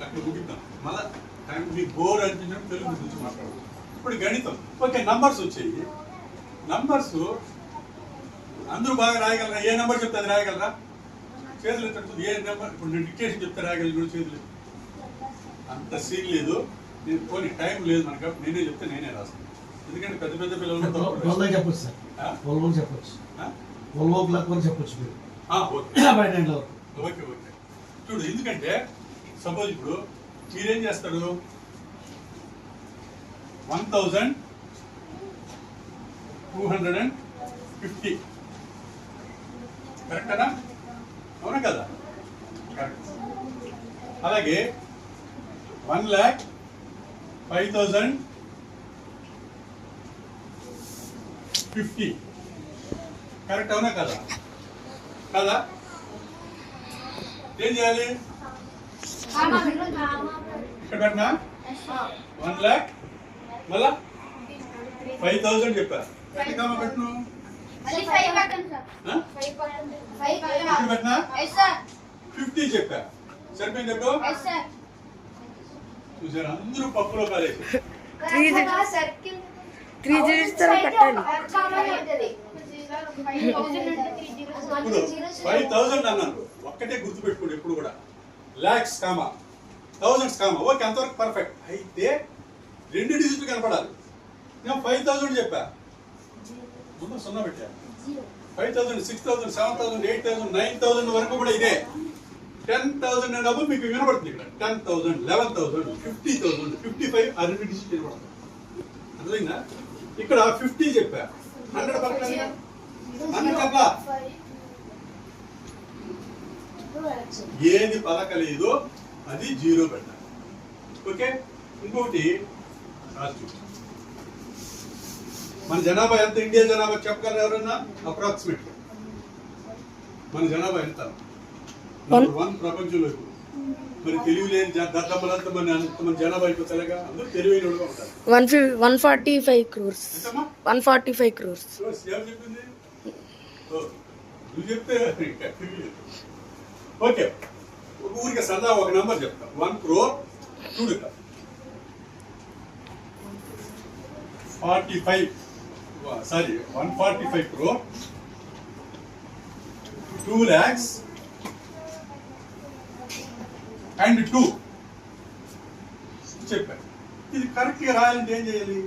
అక్కడ ముగిద్దాం. మళ్ళా టైం మీకు బోర్ అనిపించినప్పుడు తెలుగు గురించి మాట్లాడదాం. ఇప్పుడు గణితం. ఓకే, నంబర్స్ వచ్చాయి. నంబర్స్ అందరూ బాగా రాయగలరా? ఏ నెంబర్ చెప్తే అది రాయగలరా? చేతులు ఎత్తుతుంది. ఏ నెంబర్ ఇప్పుడు నేను డిక్టేషన్ చెప్తే రాయగలను చేతులు. అంత సీన్ లేదు. నేను పోనీ టైం లేదు మనకు. నేనే చెప్తే నేనే రాస్తాను. ఎందుకంటే పెద్ద పెద్ద పిల్లలు చెప్పొచ్చు సార్. చెప్పొచ్చు. చెప్పొచ్చు మీరు. ఓకే ఓకే చూడు. ఎందుకంటే సపోజ్ ఇప్పుడు మీరేం చేస్తారు, 1250 కరెక్టనా? అవునా కదా? కరెక్ట్. అలాగే 1,05,050 కరెక్ట్. అవునా కదా? కదా? ఏం చేయాలి? ఇక్కడ పెట్టినా 1,00,000 మళ్ళా 5,000 చెప్పా. పెట్టినా పెట్టను పెట్టినా 50 చెప్పా. సరిపోయింది. చెప్పు. చూసారు అందరూ పప్పులో కాలేదు. 5,000 అన్నాను. ఒక్కటే గుర్తుపెట్టుకోండి ఎప్పుడు కూడా. Lakhs comma thousands comma. Okay, అంతవరకు పర్ఫెక్ట్. అయితే 2 డిజిట్లు కనపడాలి. నేను 5,000 చెప్పా. ముందు 0 పెట్టా. 5,000, 6,000, 7,000, 8,000, 9,000 వరకు కూడా ఇదే. 10,000 అనే డబ్బు మీకు వినబడుతుంది. ఇక్కడ 10,000, 11,000, 50,000, 55 ఆ 2 డిజిట్లు వినబడుతుంది. అర్థమైందా? ఇక్కడ 50 చెప్పా. 100 పక్కన 100 చెప్పా. ఏది పలకలేదో అది 0 పెట్టాలి. ఓకే. ఇంకొకటి మన జనాభా ఎంత? ఇండియా జనాభా చెప్పగలరు ఎవరన్నా? అప్రాక్సిమేట్ మన జనాభా ఎంత? నంబర్ 1 ప్రపంచంలో. మరి తెలివి లేని దద్దమ్మలంతా మన జనాభా అయిపోతారుగా. అందరూ తెలివైన ఉంటారు. 145 crores. 145 crores. చెప్పింది నువ్వు చెప్తే. ఓకే, ఒక ఊరికి సరదా ఒక నెంబర్ చెప్తా. 1 crore చూడు 145 crore 2 lakhs and 2 చెప్పాను. ఇది కరెక్ట్ గా రాయాలంటే ఏం చేయాలి?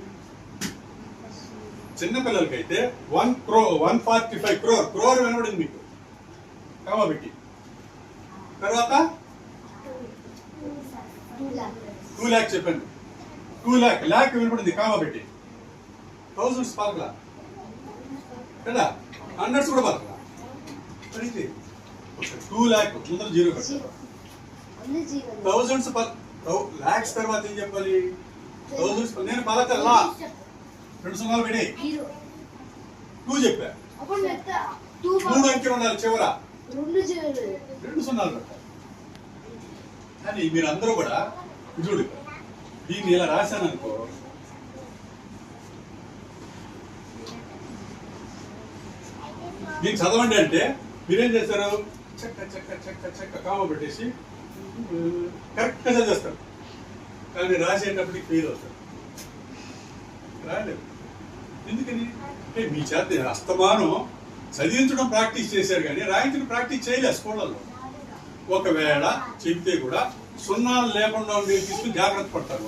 చిన్నపిల్లలకైతే 145 crore. క్రోర్ వినబడింది మీకు. కామా పెట్టి తర్వాత 2 lakhs చెప్పండి. 2 lakh వినపడింది. కామా పెట్టి థౌజండ్స్ పలకలా కదా? హండ్రెడ్స్ కూడా పలకలా. 2 lakh ముందర 0 పెట్టారు. థౌజండ్స్ లాక్స్ తర్వాత ఏం చెప్పాలి? థౌజండ్స్ నేను పలకల్లా. 2 సున్నాలు పెట్టి 2 చెప్పా. 3 అంకెలు ఉండాలి చివర. 2 సున్నాలు పెట్టాలి. కానీ మీరు అందరూ కూడా చూడు, దీన్ని ఇలా రాశాను అనుకో. దీన్ని చదవండి అంటే మీరేం చేస్తారు? చెక్క చెక్క చెక్క చెక్క కామ పెట్టేసి కరెక్ట్గా చదివేస్తారు. కానీ రాసేటప్పటికి ఫెయిల్ అవుతారు. రాయలేదు. ఎందుకని అంటే మీ చేత అస్తమానం చదివించడం ప్రాక్టీస్ చేశారు కానీ రాయించడం ప్రాక్టీస్ చేయలేదు స్కూళ్ళల్లో. ఒకవేళ చెబితే కూడా సున్నాలు లేకుండా ఉండే తీసుకుని జాగ్రత్త పడతారు వాళ్ళు.